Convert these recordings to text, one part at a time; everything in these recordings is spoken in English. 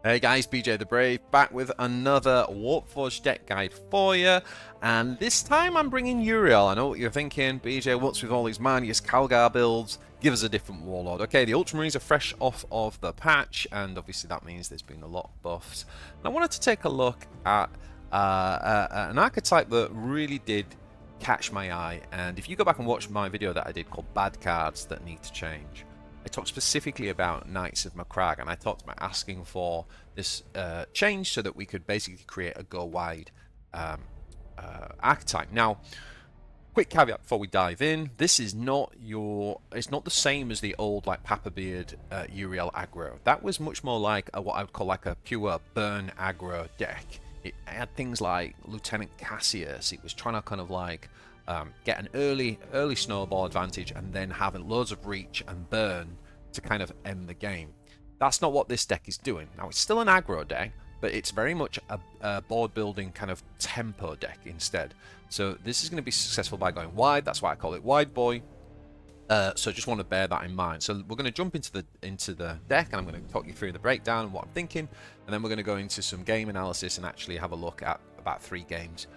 Hey guys, BJ the Brave back with another Warpforge deck guide for you, and this time I'm bringing Uriel. I know what you're thinking, BJ, what's with all these Manius Calgar builds? Give us a different Warlord. Okay, the ultramarines are fresh off of the patch, and obviously that means there's been a lot of buffs. And I wanted to take a look at an archetype that really did catch my eye, and if you go back and watch my video that I did called Bad Cards That Need to Change, I talked specifically about Knights of Macragge, and I talked about asking for this change so that we could basically create a go-wide archetype. Now, quick caveat before we dive in: this is not it's not the same as the old like Papa Beard Uriel aggro. That was much more like what I would call like a pure burn aggro deck. It had things like Lieutenant Cassius. It was trying to kind of like get an early snowball advantage and then having loads of reach and burn to kind of end the game. That's not what this deck is doing. Now, it's still an aggro deck, but it's very much a board building kind of tempo deck instead. So this is going to be successful by going wide. That's why I call it Wide Boy. So just want to bear that in mind. So we're going to jump into the deck, and I'm going to talk you through the breakdown and what I'm thinking, and then we're going to go into some game analysis and actually have a look at about 3 games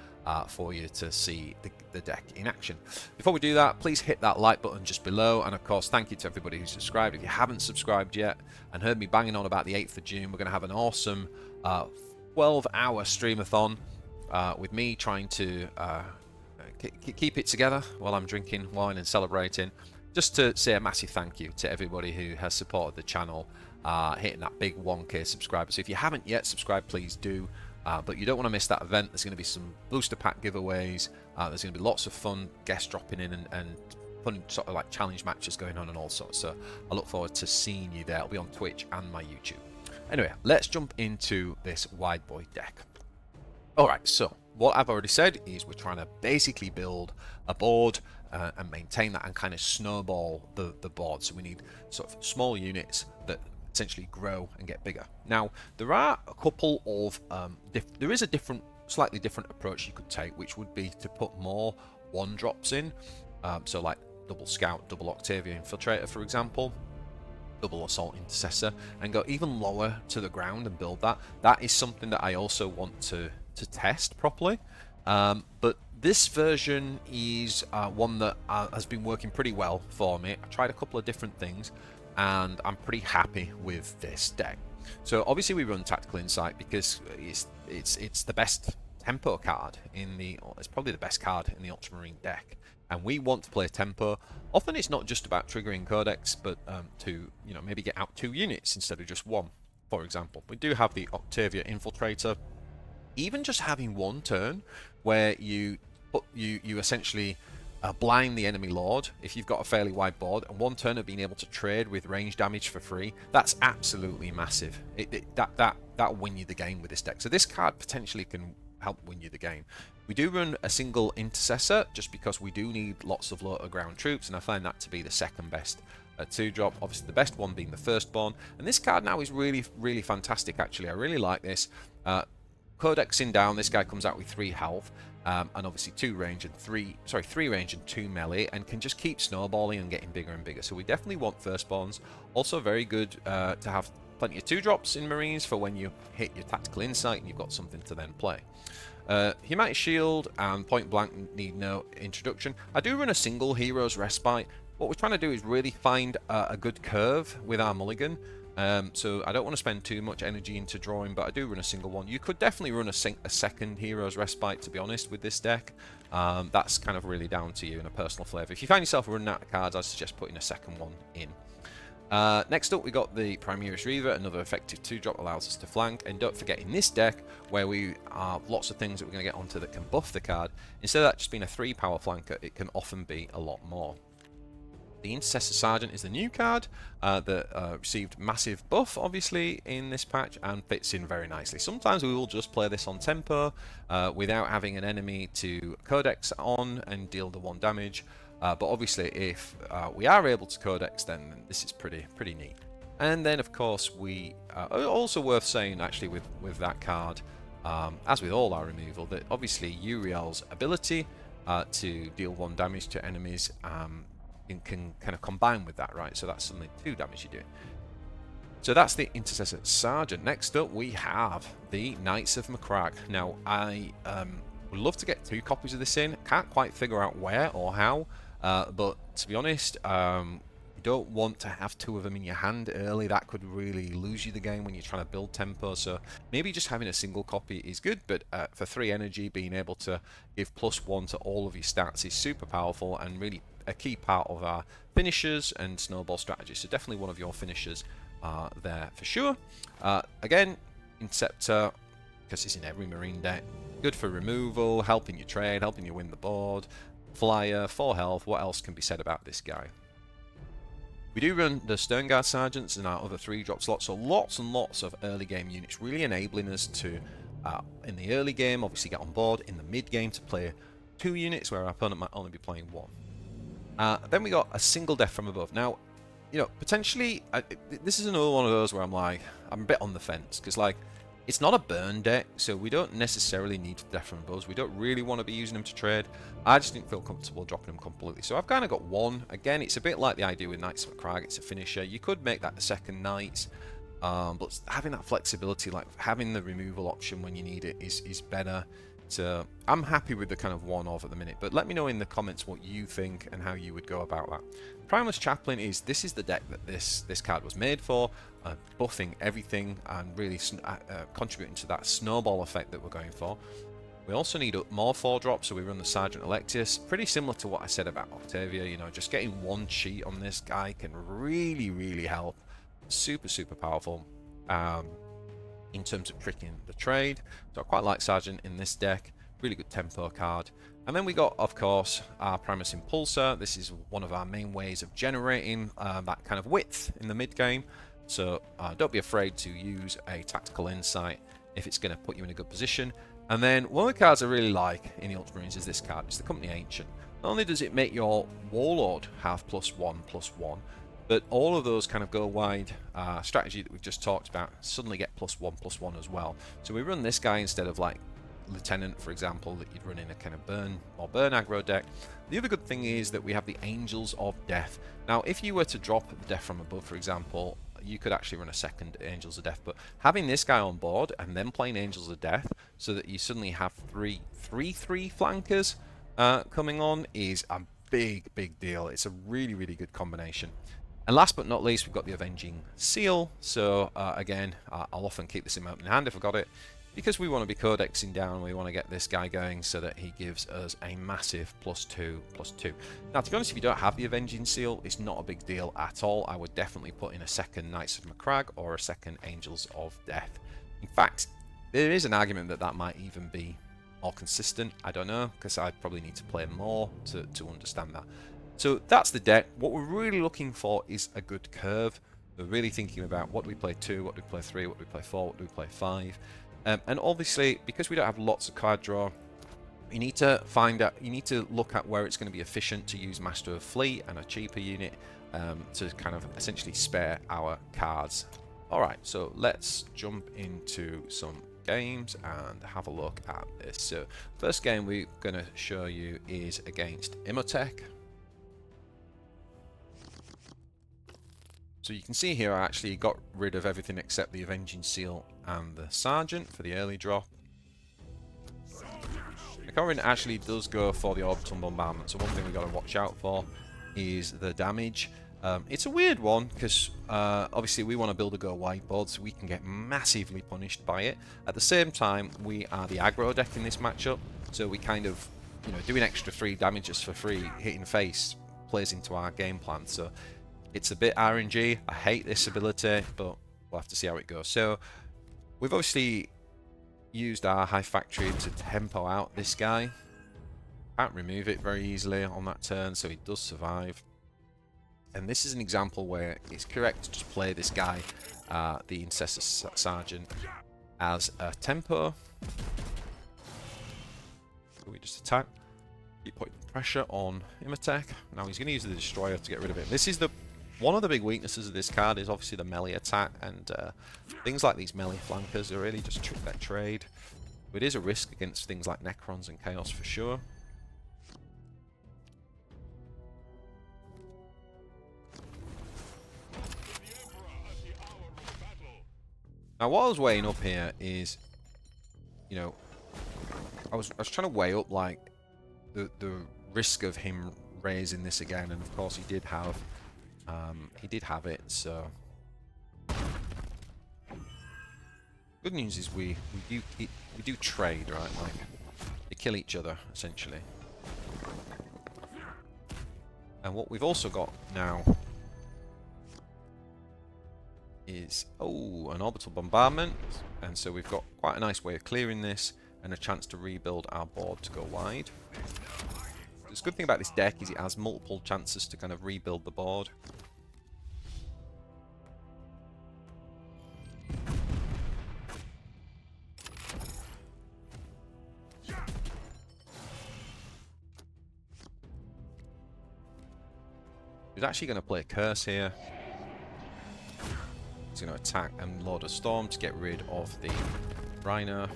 for you to see the deck in action. Before we do that, please hit that like button just below, and of course thank you to everybody who's subscribed. If you haven't subscribed yet and heard me banging on about the 8th of June, we're going to have an awesome 12-hour streamathon with me trying to keep it together while I'm drinking wine and celebrating. Just to say a massive thank you to everybody who has supported the channel, hitting that big 1K subscriber. So if you haven't yet subscribed, please do. But you don't want to miss that event. There's going to be some booster pack giveaways. There's going to be lots of fun guests dropping in and fun sort of like challenge matches going on and all sorts. So I look forward to seeing you there. It'll be on Twitch and my YouTube. Anyway, let's jump into this Wide Boy deck. Alright, so what I've already said is we're trying to basically build a board and maintain that and kind of snowball the board. So we need sort of small units that essentially grow and get bigger. Now, there are a couple of there is a slightly different approach you could take, which would be to put more 1-drops in, so like double Scout, double Octavio Infiltrator, for example, double Assault Intercessor, and go even lower to the ground and build that. That is something that I also want to test properly, but this version is one that has been working pretty well for me. I tried a couple of different things, and I'm pretty happy with this deck. So obviously we run Tactical Insight because it's the best tempo card it's probably the best card in the Ultramarine deck, and we want to play tempo. Often it's not just about triggering codex, but to maybe get out 2 units instead of just 1. For example, we do have the Octavio Infiltrator. Even just having 1 turn where you essentially blind the enemy lord if you've got a fairly wide board, and 1 turn of being able to trade with range damage for free, that's absolutely massive. That'll win you the game with this deck. So this card potentially can help win you the game. We do run a single Intercessor just because we do need lots of low to ground troops, and I find that to be the second best 2-drop. Obviously the best one being the Firstborn, and this card now is really fantastic. Actually, I really like this. Codexing down, this guy comes out with 3 health, and obviously 3 range and 2 melee, and can just keep snowballing and getting bigger and bigger. So we definitely want Firstborns. Also very good to have plenty of 2-drops in Marines for when you hit your Tactical Insight and you've got something to then play. Humanity Shield and Point Blank need no introduction. I do run a single Hero's Respite. What we're trying to do is really find a good curve with our mulligan. So I don't want to spend too much energy into drawing, but I do run a single one. You could definitely run a second Hero's Respite, to be honest, with this deck. That's kind of really down to you and a personal flavour. If you find yourself running out of cards, I suggest putting a second one in. Next up, we got the Primaris Reiver. Another effective 2-drop, allows us to flank. And don't forget, in this deck, where we have lots of things that we're going to get onto that can buff the card, instead of that just being a 3-power flanker, it can often be a lot more. The Intercessor Sergeant is the new card that received massive buff, obviously, in this patch, and fits in very nicely. Sometimes we will just play this on tempo without having an enemy to codex on and deal the 1 damage. But obviously, if we are able to codex, then this is pretty neat. And then, of course, we also worth saying, actually, with that card, as with all our removal, that obviously Uriel's ability to deal 1 damage to enemies can kind of combine with that, right? So that's suddenly 2 damage you're doing. So that's the Intercessor Sergeant. Next up, we have the Knights of Macragge. Now, I would love to get 2 copies of this in. Can't quite figure out where or how, but to be honest, you don't want to have 2 of them in your hand early. That could really lose you the game when you're trying to build tempo. So maybe just having a single copy is good, but for 3 energy, being able to give +1 to all of your stats is super powerful and really a key part of our finishers and snowball strategy. So definitely one of your finishers there for sure. Again, Inceptor, because it's in every marine deck, good for removal, helping you trade, helping you win the board. Flyer, 4 health. What else can be said about this guy? We do run the Sternguard Sergeants in our other 3-drop slots, so lots and lots of early game units, really enabling us to, in the early game, obviously get on board, in the mid game to play 2 units where our opponent might only be playing 1. Then we got a single death from above. Now, you know, potentially, this is another one of those where I'm a bit on the fence, because, like, it's not a burn deck, so we don't necessarily need death from above. We don't really want to be using them to trade. I just didn't feel comfortable dropping them completely. So I've kind of got 1. Again, it's a bit like the idea with Knights of Macragge. It's a finisher. You could make that the second Knight, but having that flexibility, like having the removal option when you need it, is better. So I'm happy with the kind of 1 off at the minute, but let me know in the comments what you think and how you would go about that. Primaris Chaplain is the deck that this card was made for, buffing everything and really contributing to that snowball effect that we're going for. We also need more 4-drops, so we run the Sergeant Allectius. Pretty similar to what I said about Octavio, you know, just getting 1 cheat on this guy can really, really help. Super, super powerful. In terms of tricking the trade. So I quite like Sergeant in this deck. Really good tempo card. And then we got, of course, our Primaris Impulsor. This is one of our main ways of generating that kind of width in the mid game. So don't be afraid to use a tactical insight if it's going to put you in a good position. And then one of the cards I really like in the Ultramarines is this card. It's the Company Ancient. Not only does it make your Warlord have +1/+1, but all of those kind of go wide strategy that we've just talked about suddenly get +1/+1 as well. So we run this guy instead of like Lieutenant, for example, that you'd run in a kind of burn aggro deck. The other good thing is that we have the Angels of Death. Now, if you were to drop the Death from above, for example, you could actually run a second Angels of Death. But having this guy on board and then playing Angels of Death so that you suddenly have 3/3 flankers coming on is a big deal. It's a really, really good combination. And last but not least, we've got the Avenging Zeal. So again, I'll often keep this in my open hand if I got it, because we want to be codexing down. We want to get this guy going so that he gives us a massive +2/+2. Now, to be honest, if you don't have the Avenging Zeal, it's not a big deal at all. I would definitely put in a second Knights of Macragge or a second Angels of Death. In fact, there is an argument that that might even be more consistent. I don't know, because I'd probably need to play more to understand that. So that's the deck. What we're really looking for is a good curve. We're really thinking about what do we play 2, what do we play 3, what do we play 4, what do we play 5. And obviously, because we don't have lots of card draw, you need to look at where it's going to be efficient to use Master of Fleet and a cheaper unit to kind of essentially spare our cards. Alright, so let's jump into some games and have a look at this. So first game we're going to show you is against Imhotep. So you can see here I actually got rid of everything except the Avenging Zeal and the Sergeant for the early drop. The Corin actually does go for the Orbital Bombardment, so one thing we've got to watch out for is the damage. It's a weird one because obviously we want to build a go wide board so we can get massively punished by it. At the same time, we are the aggro deck in this matchup, so we kind of, you know, doing extra 3 damages for free, hitting face, plays into our game plan. So it's a bit RNG. I hate this ability, but we'll have to see how it goes. So we've obviously used our High Factory to tempo out this guy. Can't remove it very easily on that turn, so he does survive. And this is an example where it's correct to just play this guy, the Intercessor Sergeant, as a tempo. So we just attack, keep putting pressure on Imhotep. Now he's going to use the Destroyer to get rid of it. This is one of the big weaknesses of this card is obviously the melee attack, and things like these melee flankers are really just trick that trade. It is a risk against things like necrons and chaos for sure. Now, what I was weighing up here is, you know, I was trying to weigh up like the risk of him raising this again, and of course he did have it. So good news is we do trade, right? Like they kill each other essentially. And what we've also got now is an orbital bombardment, and so we've got quite a nice way of clearing this and a chance to rebuild our board to go wide. The good thing about this deck is it has multiple chances to kind of rebuild the board. He's actually going to play a curse here. He's going to attack and Lord of Storm to get rid of the Rhino.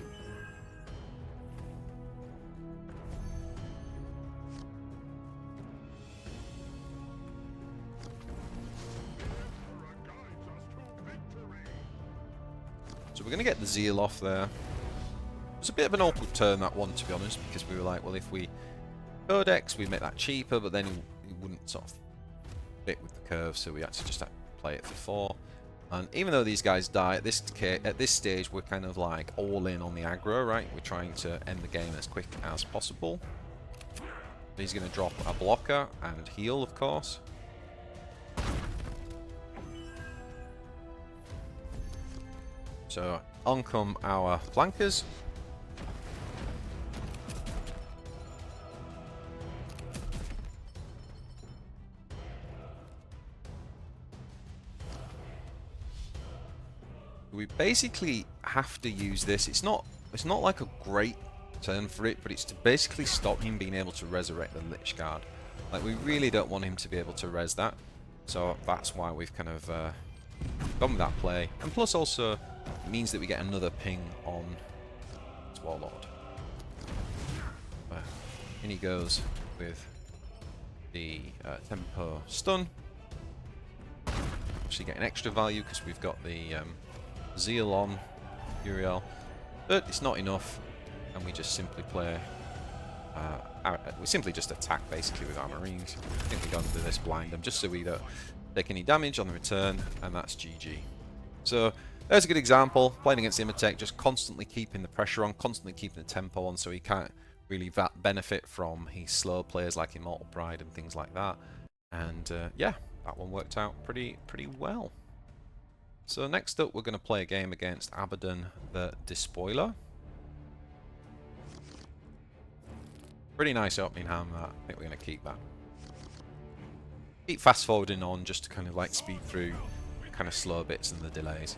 So we're going to get the Zeal off there. It was a bit of an awkward turn, that one, to be honest, because we were like, well, if we Codex, we'd make that cheaper, but then he wouldn't sort of fit with the curve, so we actually just had to play it for 4. And even though these guys die at this stage, we're kind of like all in on the aggro, right? We're trying to end the game as quick as possible. He's going to drop a blocker and heal, of course. So on come our flankers. We basically have to use this. It's not like a great turn for it, but it's to basically stop him being able to resurrect the Lich Guard. Like, we really don't want him to be able to res that. So that's why we've kind of gone with that play. And plus also, it means that we get another ping on this Warlord. In he goes with the tempo stun. Actually get an extra value because we've got the Zeal on Uriel, but it's not enough, and we just simply play. We simply just attack basically with our Marines. I think we're going to do this blind them just so we don't take any damage on the return, and that's GG. So there's a good example. Playing against Imatech, just constantly keeping the pressure on, constantly keeping the tempo on, so he can't really benefit from his slow players like Immortal Pride and things like that. And yeah, that one worked out pretty well. So next up, we're going to play a game against Abaddon the Despoiler. Pretty nice opening hand, that. I think we're going to keep that. Keep fast forwarding on just to kind of like speed through kind of slow bits and the delays.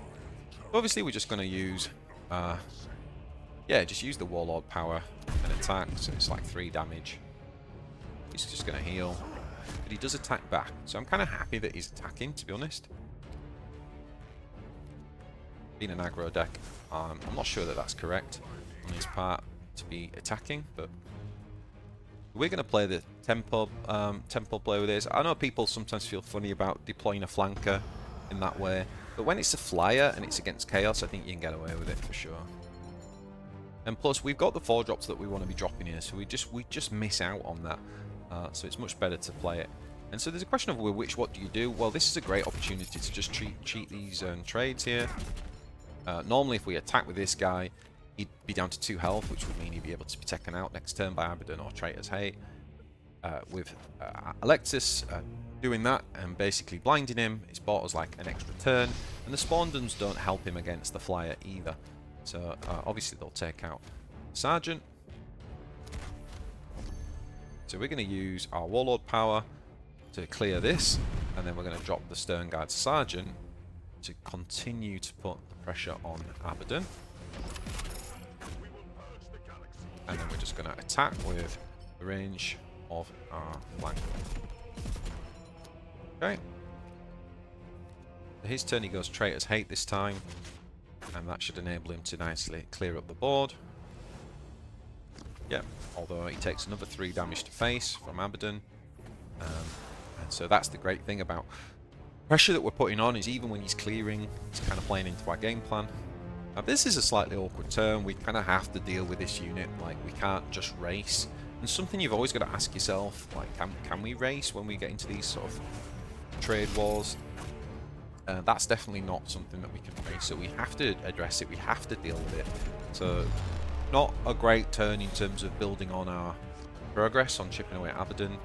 Obviously, we're just going to use, just use the Warlord power and attack. So it's like 3 damage. He's just going to heal, but he does attack back. So I'm kind of happy that he's attacking, to be honest. Being an aggro deck, I'm not sure that that's correct on his part to be attacking, but we're going to play the tempo play with this. I know people sometimes feel funny about deploying a flanker in that way, but when it's a flyer and it's against chaos, I think you can get away with it for sure. And plus, we've got the 4-drops that we want to be dropping here, so we just miss out on that. So it's much better to play it. And so there's a question of what do you do? Well, this is a great opportunity to just cheat these trades here. Normally, if we attack with this guy, he'd be down to 2 health, which would mean he'd be able to be taken out next turn by Abaddon or Traitor's Hate. With Allectius doing that and basically blinding him, it's bought us like an extra turn, and the Spawnduns don't help him against the flyer either. So obviously they'll take out Sergeant. So we're going to use our Warlord power to clear this, and then we're going to drop the Sternguard Sergeant to continue to put the pressure on Abaddon. And then we're just going to attack with the range of our flank. Okay. For his turn, he goes Traitor's Hate this time, and that should enable him to nicely clear up the board. Yep, although he takes another 3 damage to face from Abaddon. And so that's the great thing about pressure that we're putting on, is even when he's clearing, it's kind of playing into our game plan. Now this is a slightly awkward turn. We kind of have to deal with this unit. Like, we can't just race. And something you've always got to ask yourself, like, can we race when we get into these sort of trade wars? That's definitely not something that we can race, so we have to address it, we have to deal with it. So, not a great turn in terms of building on our progress on chipping away at Abaddon,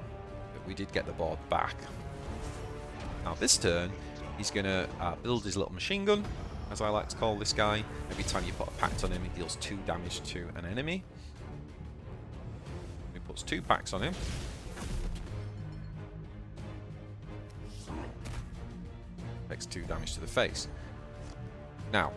but we did get the board back. Now this turn, he's going to build his little machine gun, as I like to call this guy. Every time you put a pact on him, he deals 2 damage to an enemy. He puts 2 packs on him. Takes 2 damage to the face. Now,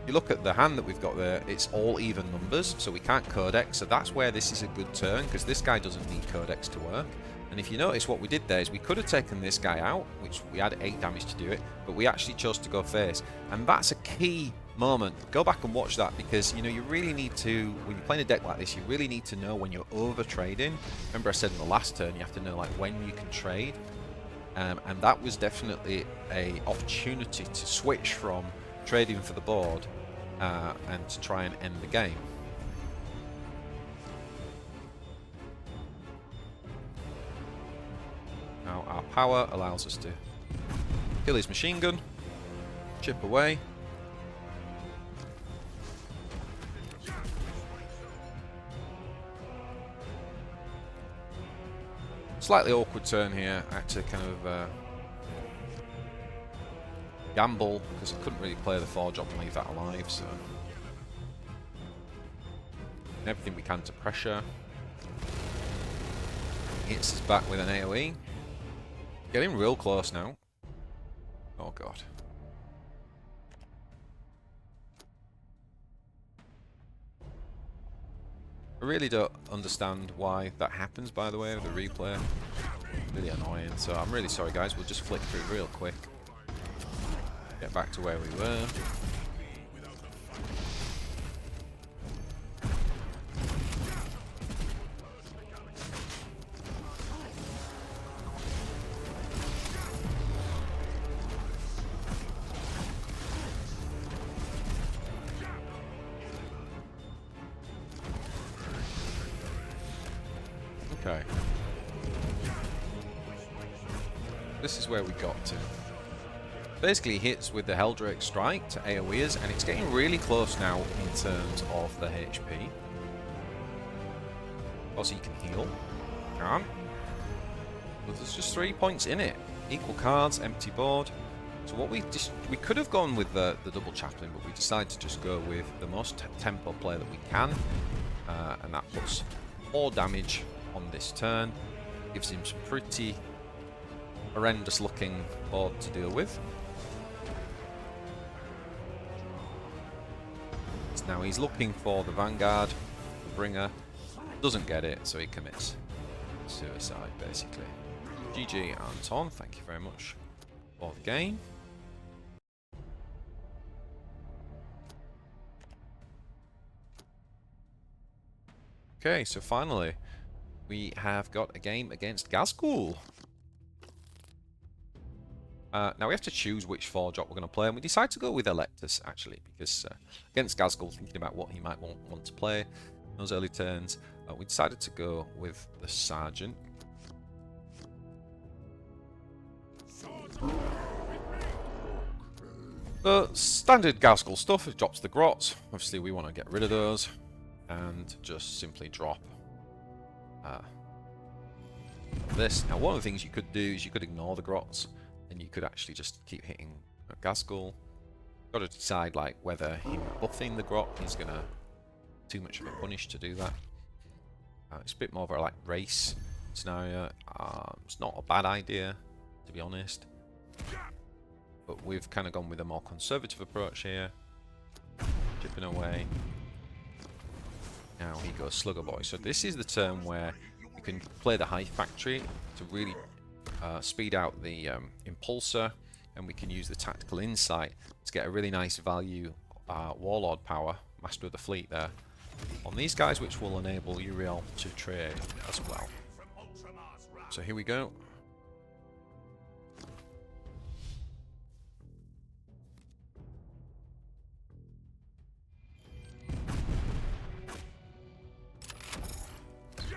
you look at the hand that we've got there, it's all even numbers, so we can't codex, so that's where this is a good turn, because this guy doesn't need codex to work. And if you notice, what we did there is we could have taken this guy out, which we had 8 damage to do it, but we actually chose to go face. And that's a key moment. Go back and watch that, because you know, you really need to, when you're playing a deck like this, you really need to know when you're over trading. Remember I said in the last turn, you have to know like when you can trade. And that was definitely an opportunity to switch from trading for the board and to try and end the game. Now our power allows us to kill his machine gun, chip away. Slightly awkward turn here. I had to kind of gamble because I couldn't really play the Forge up and leave that alive, so everything we can to pressure. Hits us back with an AoE. Getting real close now. Oh god. I really don't understand why that happens, by the way, with the replay. Really annoying, so I'm really sorry guys, we'll just flick through real quick. Get back to where we were. Okay. This is where we got to. Basically hits with the Helldrake Strike to AoEers, and it's getting really close now in terms of the HP. Also you can heal. Can. But there's just 3 points in it. Equal cards, empty board. So what we could have gone with the double chaplain, but we decided to just go with the most tempo play that we can. And that puts 4 damage on this turn. Gives him some pretty horrendous looking board to deal with. So now he's looking for the Vanguard, the Bringer. Doesn't get it, so he commits suicide basically. GG Anton, thank you very much for the game. Okay, so finally we have got a game against Gazgul. Now we have to choose which Forge op we're going to play, and we decided to go with Allectius actually, because against Gazgul, thinking about what he might want to play in those early turns, we decided to go with the Sergeant. The standard Gazgul stuff, it drops the grots. Obviously we want to get rid of those and just simply drop this. Now one of the things you could do is you could ignore the grots, and you could actually just keep hitting Gazgul. Got to decide like whether him buffing the grot is gonna too much of a punish to do that. It's a bit more of a like race scenario. It's not a bad idea, to be honest, but we've kind of gone with a more conservative approach here, chipping away. Now he goes Slugger Boy. So this is the turn where you can play the Hive Factory to really speed out the Impulsor, and we can use the Tactical Insight to get a really nice value Warlord power, Master of the Fleet there, on these guys, which will enable Uriel to trade as well. So here we go.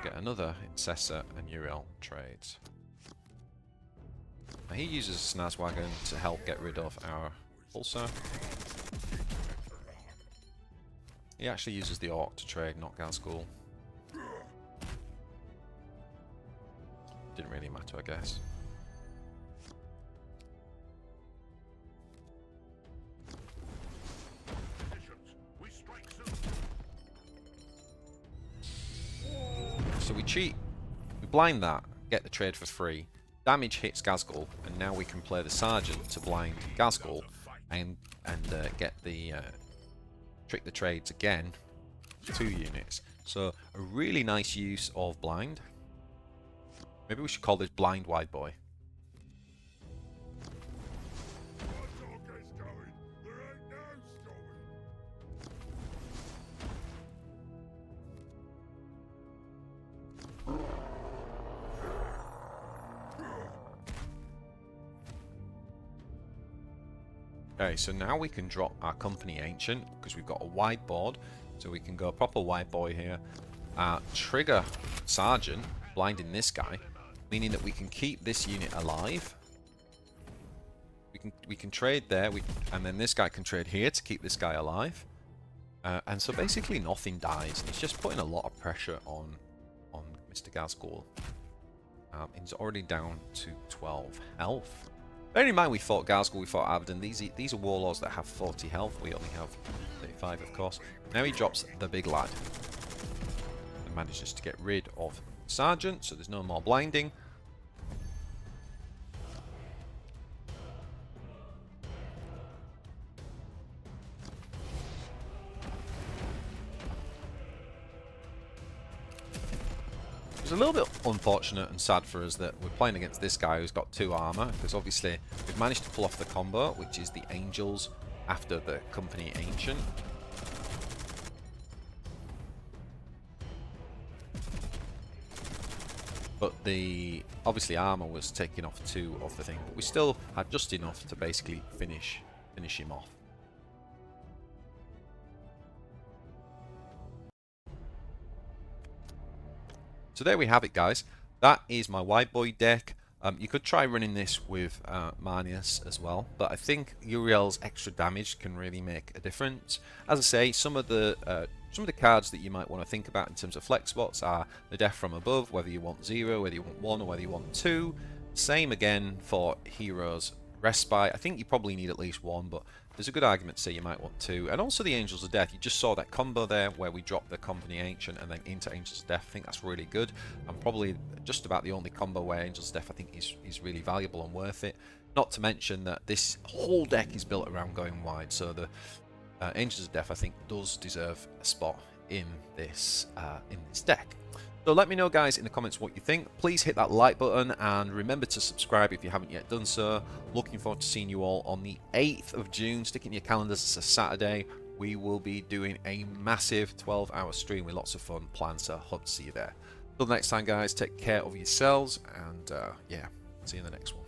get another Intercessor and Uriel trades. Now he uses a Snazwagon to help get rid of our Impulsor. He actually uses the Orc to trade, not Gazgul. Didn't really matter, I guess. So we cheat, we blind that, get the trade for free, damage hits Gazgul, and now we can play the Sergeant to blind Gazgul and get the trick the trades again, 2 units. So a really nice use of blind. Maybe we should call this Blind Wide Boy. Okay, so now we can drop our Company Ancient because we've got a wide board, so we can go proper wide boy here. Trigger Sergeant, blinding this guy, meaning that we can keep this unit alive. We can trade there, and then this guy can trade here to keep this guy alive. And so basically nothing dies. It's just putting a lot of pressure on Mr. Gazgul. He's already down to 12 health. Bearing in mind we fought Gazgul, we fought Abaddon. These are warlords that have 40 health. We only have 35, of course. Now he drops the big lad and manages to get rid of Sergeant, so there's no more blinding. It's a little bit unfortunate and sad for us that we're playing against this guy who's got 2 armor, because obviously we've managed to pull off the combo, which is the Angels after the Company Ancient. But the obviously armor was taking off 2 of the thing, but we still had just enough to basically finish him off. So there we have it, guys. That is my Wide Boy deck. You could try running this with Marnius as well, but I think Uriel's extra damage can really make a difference. As I say, some of the cards that you might want to think about in terms of flex spots are the Death from Above, whether you want 0, whether you want 1, or whether you want 2. Same again for Heroes Respite. I think you probably need at least 1, but there's a good argument to say you might want 2. And also the Angels of Death. You just saw that combo there where we dropped the Company Ancient and then into Angels of Death. I think that's really good. And probably just about the only combo where Angels of Death I think is really valuable and worth it. Not to mention that this whole deck is built around going wide. So the Angels of Death I think does deserve a spot in this deck. So let me know, guys, in the comments what you think. Please hit that like button and remember to subscribe if you haven't yet done so. Looking forward to seeing you all on the 8th of June. Stick it in your calendars, it's a Saturday. We will be doing a massive 12-hour stream with lots of fun planned, so hope to see you there. Till next time, guys, take care of yourselves, and yeah, see you in the next one.